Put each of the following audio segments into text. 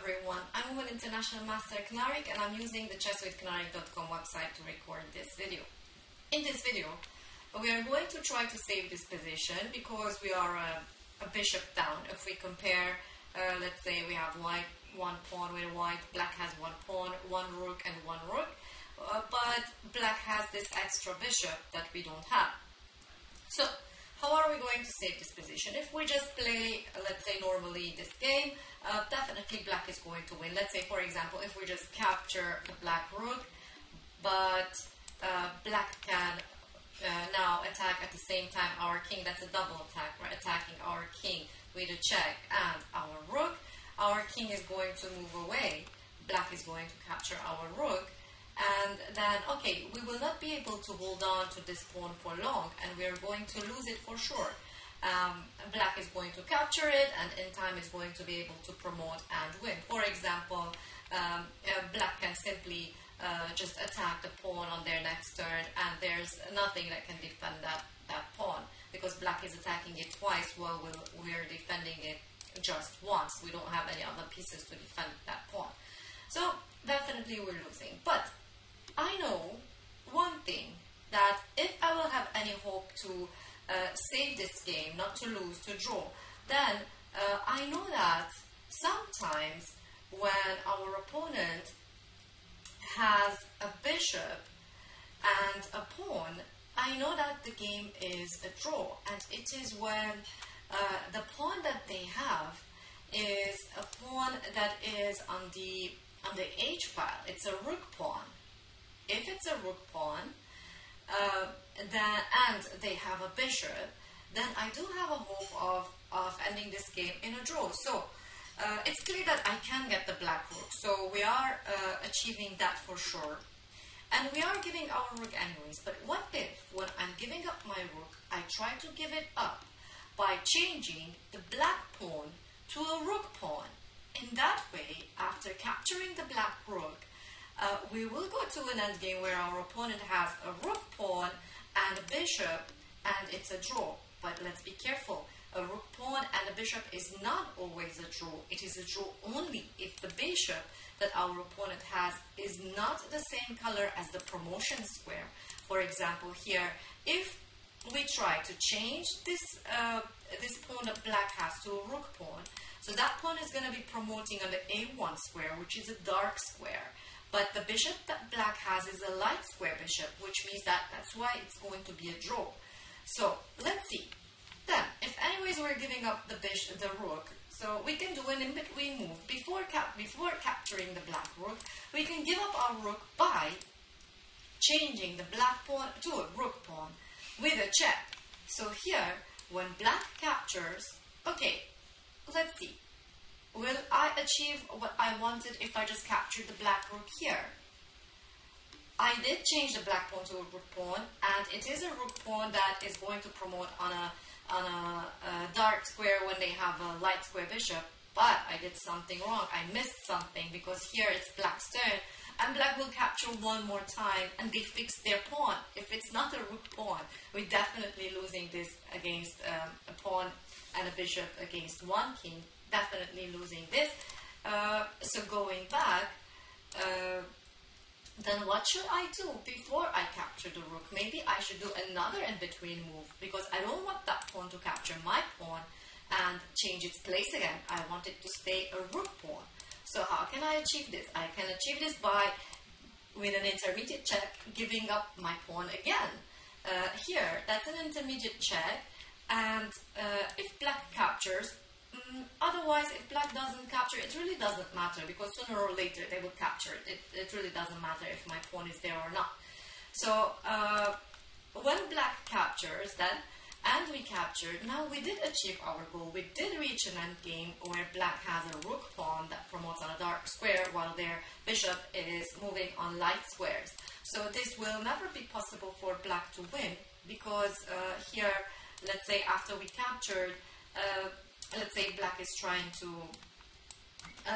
everyone, I'm an international master Knarik and I'm using the chesswithknarik.com website to record this video. In this video, we are going to try to save this position because we are a bishop down. If we compare, let's say we have white one pawn with white, black has one pawn, one rook and one rook, but black has this extra bishop that we don't have. So, how are we going to save this position? If we just play, let's say normally this game, definitely black is going to win. Let's say, for example, if we just capture the black rook, but black can now attack at the same time our king. That's a double attack, right? Attacking our king with a check and our rook. Our king is going to move away. Black is going to capture our rook. And then, okay, we will not be able to hold on to this pawn for long, and we are going to lose it for sure. Black is going to capture it, and in time is going to be able to promote and win. For example, black can simply just attack the pawn on their next turn, and there's nothing that can defend that pawn, because black is attacking it twice while we're defending it just once. We don't have any other pieces to defend that pawn. So, definitely we're losing. But I know one thing, that if I will have any hope to save this game, not to lose, to draw, then I know that sometimes when our opponent has a bishop and a pawn, I know that the game is a draw, and it is when the pawn that they have is a pawn that is on the H file. It's a rook pawn. If it's a rook pawn, and they have a bishop, then I do have a hope of ending this game in a draw. So it's clear that I can get the black rook. So we are achieving that for sure. And we are giving our rook anyways. But what if, when I'm giving up my rook, I try to give it up by changing the black pawn to a rook pawn? In that way, after capturing the black rook, we will go to an endgame where our opponent has a rook pawn and a bishop, and it's a draw. But let's be careful. A rook pawn and a bishop is not always a draw. It is a draw only if the bishop that our opponent has is not the same color as the promotion square. For example, here, if we try to change this pawn that black has to a rook pawn, so that pawn is going to be promoting on the A1 square, which is a dark square. But the bishop that black has is a light square bishop, which means that that's why it's going to be a draw. So let's see. Then, if anyways we're giving up the rook, so we can do an in-between move. Before capturing the black rook, we can give up our rook by changing the black pawn to a rook pawn with a check. So here, when black captures, okay, let's see. Will I achieve what I wanted if I just captured the black rook here? I did change the black pawn to a rook pawn, and it is a rook pawn that is going to promote on a dark square when they have a light square bishop. But I did something wrong. I missed something, because here it's black's turn, and black will capture one more time, and they fix their pawn. If it's not a rook pawn, we're definitely losing this against a pawn and a bishop against one king. Definitely losing this. So going back, then what should I do before I capture the rook? Maybe I should do another in-between move, because I don't want that pawn to capture my pawn and change its place again. I want it to stay a rook pawn. So how can I achieve this? I can achieve this by, with an intermediate check, giving up my pawn again. Here, that's an intermediate check, and if black captures, otherwise, if black doesn't capture, it really doesn't matter, because sooner or later they will capture it. It really doesn't matter if my pawn is there or not. So, when black captures then, and we captured, now we did achieve our goal. We did reach an endgame where black has a rook pawn that promotes on a dark square while their bishop is moving on light squares. So this will never be possible for black to win, because here, let's say after we captured, let's say black is trying to,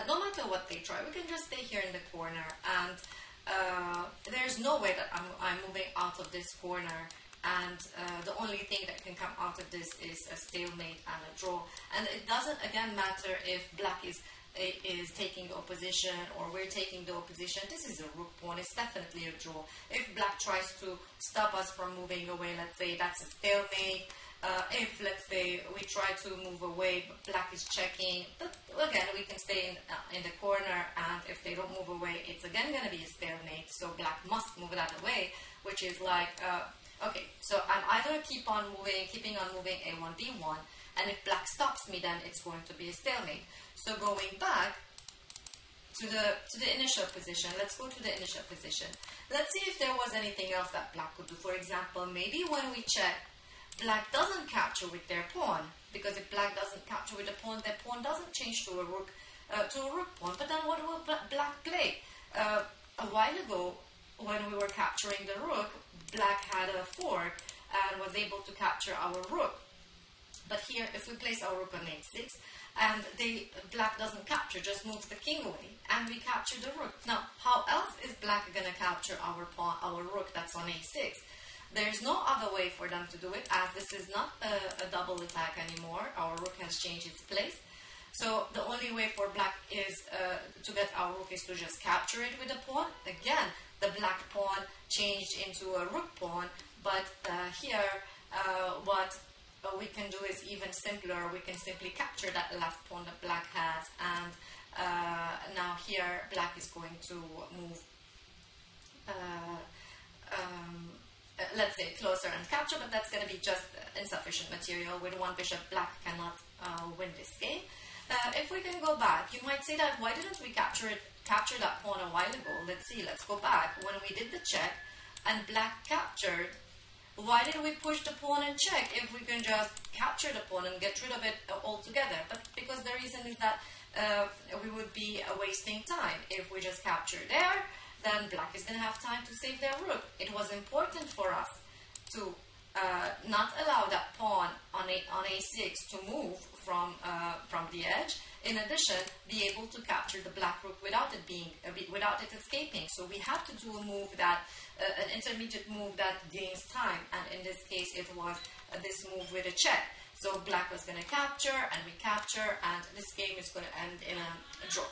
no matter what they try, we can just stay here in the corner, and there's no way that I'm moving out of this corner and the only thing that can come out of this is a stalemate and a draw. And it doesn't again matter if black is taking the opposition or we're taking the opposition. This is a rook pawn. It's definitely a draw. If black tries to stop us from moving away, let's say, that's a stalemate. If, let's say, we try to move away, but black is checking, but again, we can stay in the corner, and if they don't move away, it's again going to be a stalemate, so black must move that away, which is like, okay, so I'm either keeping on moving a1, b1, and if black stops me, then it's going to be a stalemate. So going back to the initial position, let's go to the initial position. Let's see if there was anything else that black could do. For example, maybe when we check, black doesn't capture with their pawn, because if black doesn't capture with the pawn, their pawn doesn't change to a rook pawn. But then what will black play? A while ago, when we were capturing the rook, black had a fork and was able to capture our rook. But here, if we place our rook on a6, and black doesn't capture, just moves the king away, and we capture the rook. Now, how else is black going to capture our rook that's on a6? There's no other way for them to do it, as this is not a double attack anymore. Our rook has changed its place. So the only way for black is to get our rook is to just capture it with a pawn. Again, the black pawn changed into a rook pawn, but here what we can do is even simpler. We can simply capture that last pawn that black has, and now here black is going to move let's say closer and capture, but that's going to be just insufficient material. With one bishop, black cannot win this game. If we can go back, you might say that why didn't we capture that pawn a while ago? Let's see, let's go back. When we did the check and black captured, why did we push the pawn and check if we can just capture the pawn and get rid of it altogether? But because the reason is that we would be wasting time. If we just capture there, then black is going to have time to save their rook. It was important for us to not allow that pawn on a6 to move from the edge. In addition, be able to capture the black rook without it escaping. So we have to do a move that an intermediate move that gains time, and in this case it was this move with a check. So black was going to capture, and we capture, and this game is going to end in a draw.